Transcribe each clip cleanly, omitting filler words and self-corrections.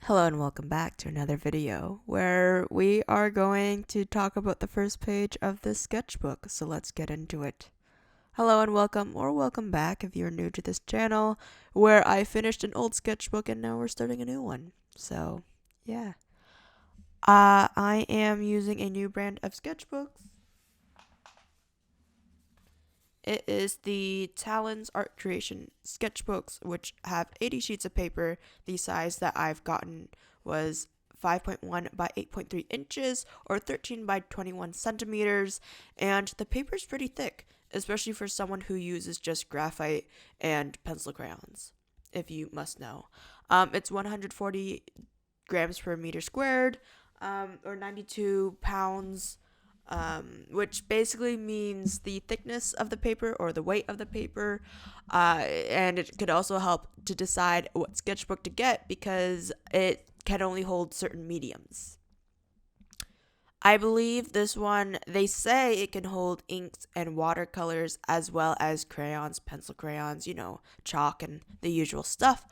Hello and welcome back to another video where we are going to talk about the first page of this sketchbook, so let's get into it. Hello and welcome, or welcome back if you're new to this channel, where I finished an old sketchbook and now we're starting a new one. So, yeah. I am using a new brand of sketchbooks. It is the Talons Art Creation sketchbooks, which have 80 sheets of paper. The size that I've gotten was 5.1 by 8.3 inches or 13 by 21 centimeters, and the paper is pretty thick, especially for someone who uses just graphite and pencil crayons, if you must know. It's 140 grams per meter squared, or 92 pounds, which basically means the thickness of the paper or the weight of the paper. And it could also help to decide what sketchbook to get because it can only hold certain mediums. I believe this one, they say it can hold inks and watercolors as well as crayons, pencil crayons, chalk and the usual stuff.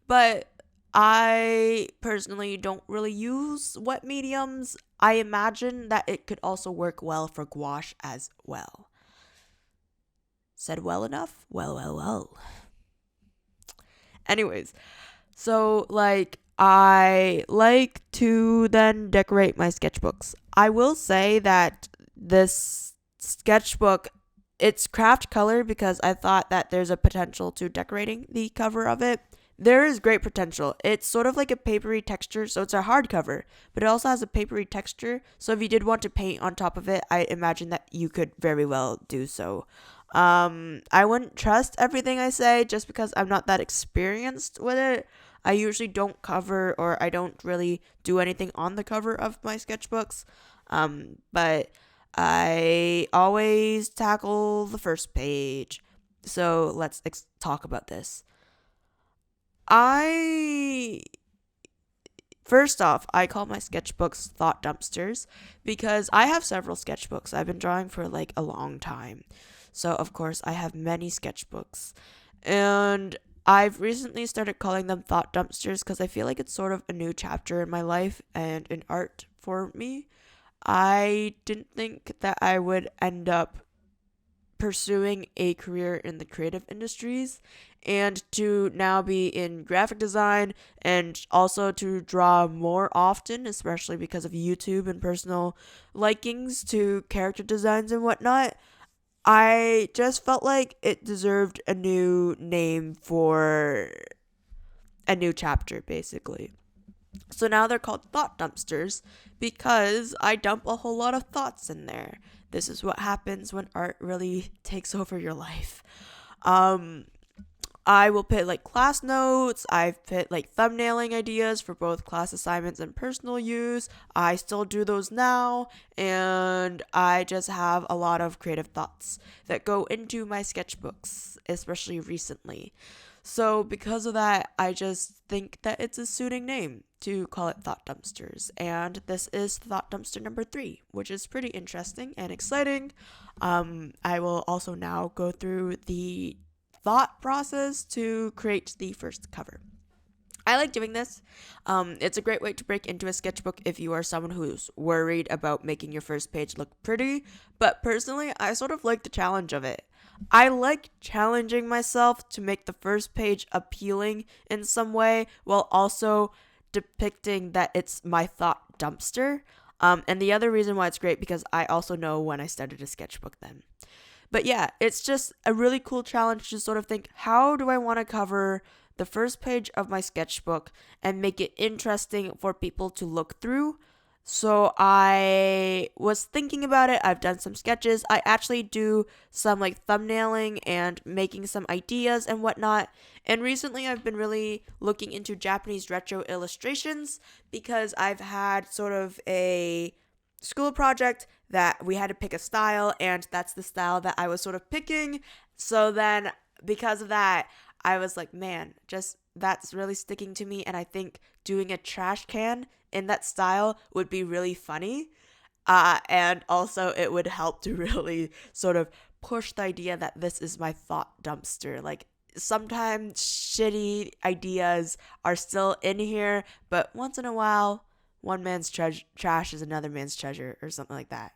But I personally don't really use wet mediums. I imagine that it could also work well for gouache as well. Said well enough? Well. Anyways, so I like to then decorate my sketchbooks. I will say that this sketchbook, it's craft color because I thought that there's a potential to decorating the cover of it. There is great potential. It's sort of like a papery texture, so it's a hardcover, but it also has a papery texture. So if you did want to paint on top of it, I imagine that you could very well do so. I wouldn't trust everything I say just because I'm not that experienced with it. I usually don't cover or I don't really do anything on the cover of my sketchbooks. But I always tackle the first page. So let's talk about this. First off, I call my sketchbooks thought dumpsters because I have several sketchbooks. I've been drawing for like a long time. So, of course, I have many sketchbooks. And I've recently started calling them thought dumpsters because I feel like it's sort of a new chapter in my life and in art for me. I didn't think that I would end up pursuing a career in the creative industries and to now be in graphic design and also to draw more often, especially because of YouTube and personal likings to character designs and whatnot. I just felt like it deserved a new name for a new chapter, basically. So now they're called thought dumpsters because I dump a whole lot of thoughts in there. This is what happens when art really takes over your life. Um, I will put like class notes. I've put like thumbnailing ideas for both class assignments and personal use. I still do those now, and I just have a lot of creative thoughts that go into my sketchbooks, especially recently. So, because of that, I just think that it's a suiting name to call it Thought Dumpsters. And this is Thought Dumpster number 3, which is pretty interesting and exciting. I will also now go through the thought process to create the first cover. I like doing this. It's a great way to break into a sketchbook if you are someone who's worried about making your first page look pretty. But personally, I sort of like the challenge of it. I like challenging myself to make the first page appealing in some way while also depicting that it's my thought dumpster. And the other reason why it's great because I also know when I started a sketchbook then. But yeah, it's just a really cool challenge to sort of think, how do I want to cover the first page of my sketchbook and make it interesting for people to look through? So I was thinking about it. I've done some sketches. I actually do some like thumbnailing and making some ideas and whatnot. And recently I've been really looking into Japanese retro illustrations because I've had sort of a school project that we had to pick a style, and that's the style that I was sort of picking. So then because of that, I was like, man, just that's really sticking to me, and I think doing a trash can in that style would be really funny. And also it would help to really sort of push the idea that this is my thought dumpster. Like, sometimes shitty ideas are still in here, but once in a while, one man's trash is another man's treasure, or something like that.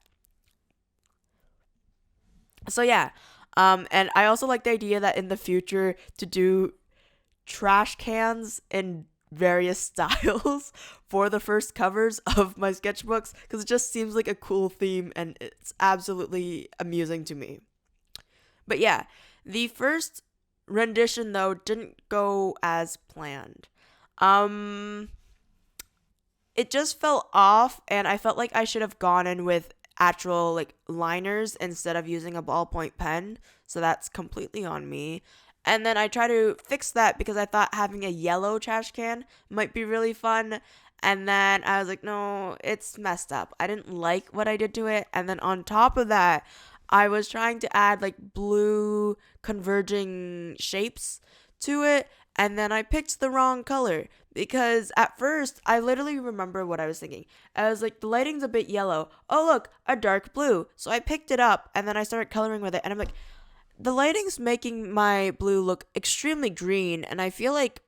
So yeah, and I also like the idea that in the future to do trash cans in various styles for the first covers of my sketchbooks, because it just seems like a cool theme and it's absolutely amusing to me. But yeah, the first rendition though didn't go as planned. Um it just fell off, and I felt like I should have gone in with actual like liners instead of using a ballpoint pen. So that's completely on me. And then I try to fix that because I thought having a yellow trash can might be really fun. And then I was like, no, it's messed up. I didn't like what I did to it. And then on top of that, I was trying to add like blue converging shapes to it. And then I picked the wrong color because at first I literally remember what I was thinking. I was like, the lighting's a bit yellow. Oh, look, a dark blue. So I picked it up and then I started coloring with it. And I'm like, the lighting's making my blue look extremely green. And I feel like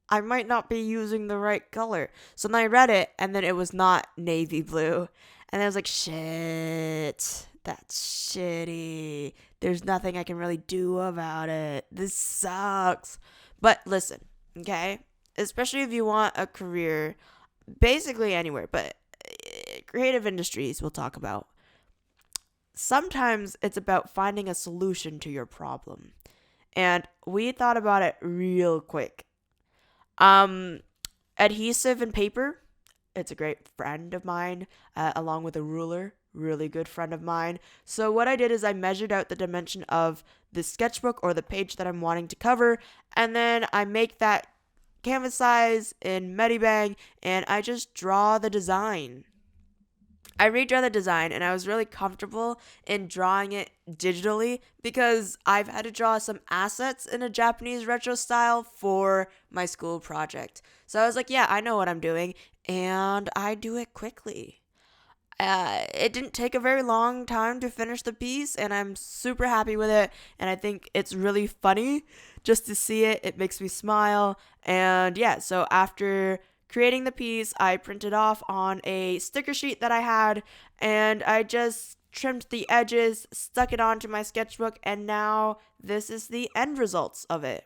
I might not be using the right color. So then I read it and then it was not navy blue. And I was like, shit, that's shitty. There's nothing I can really do about it. This sucks. But listen, okay? Especially if you want a career, basically anywhere, but creative industries we'll talk about. Sometimes it's about finding a solution to your problem. And we thought about it real quick. Um, Adhesive and paper. It's a great friend of mine, along with a ruler. Really good friend of mine. So what I did is I measured out the dimension of the sketchbook or the page that I'm wanting to cover, and then I make that canvas size in Medibang, and I just draw the design. I redraw the design, and I was really comfortable in drawing it digitally because I've had to draw some assets in a Japanese retro style for my school project. So I was like, yeah, I know what I'm doing, and I do it quickly. It didn't take a very long time to finish the piece, and I'm super happy with it. And I think it's really funny just to see it. It makes me smile. And yeah, so after creating the piece, I printed off on a sticker sheet that I had, and I just trimmed the edges, stuck it onto my sketchbook, and now this is the end results of it.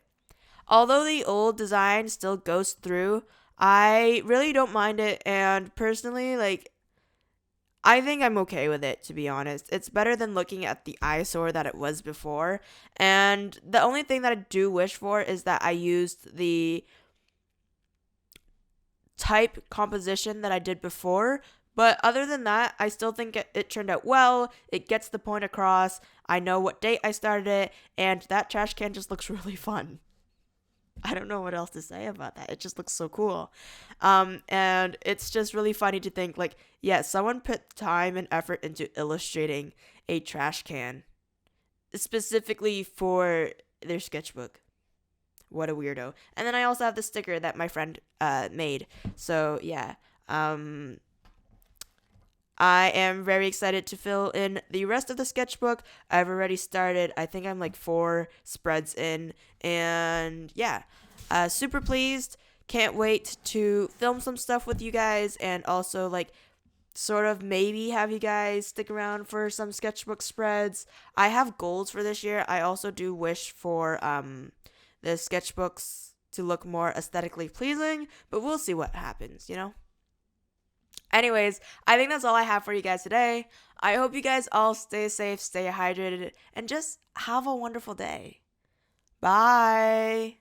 Although the old design still goes through, I really don't mind it, and personally, like, I think I'm okay with it, to be honest. It's better than looking at the eyesore that it was before. And the only thing that I do wish for is that I used the type composition that I did before. But other than that, I still think it turned out well. It gets the point across. I know what date I started it. And that trash can just looks really fun. I don't know what else to say about that. It just looks so cool. And it's just really funny to think, like, yeah, someone put time and effort into illustrating a trash can specifically for their sketchbook. What a weirdo. And then I also have the sticker that my friend made. So, yeah. I am very excited to fill in the rest of the sketchbook. I've already started. I think I'm like 4 spreads in. And yeah, super pleased. Can't wait to film some stuff with you guys and also like sort of maybe have you guys stick around for some sketchbook spreads. I have goals for this year. I also do wish for the sketchbooks to look more aesthetically pleasing, but we'll see what happens, you know? Anyways, I think that's all I have for you guys today. I hope you guys all stay safe, stay hydrated, and just have a wonderful day. Bye.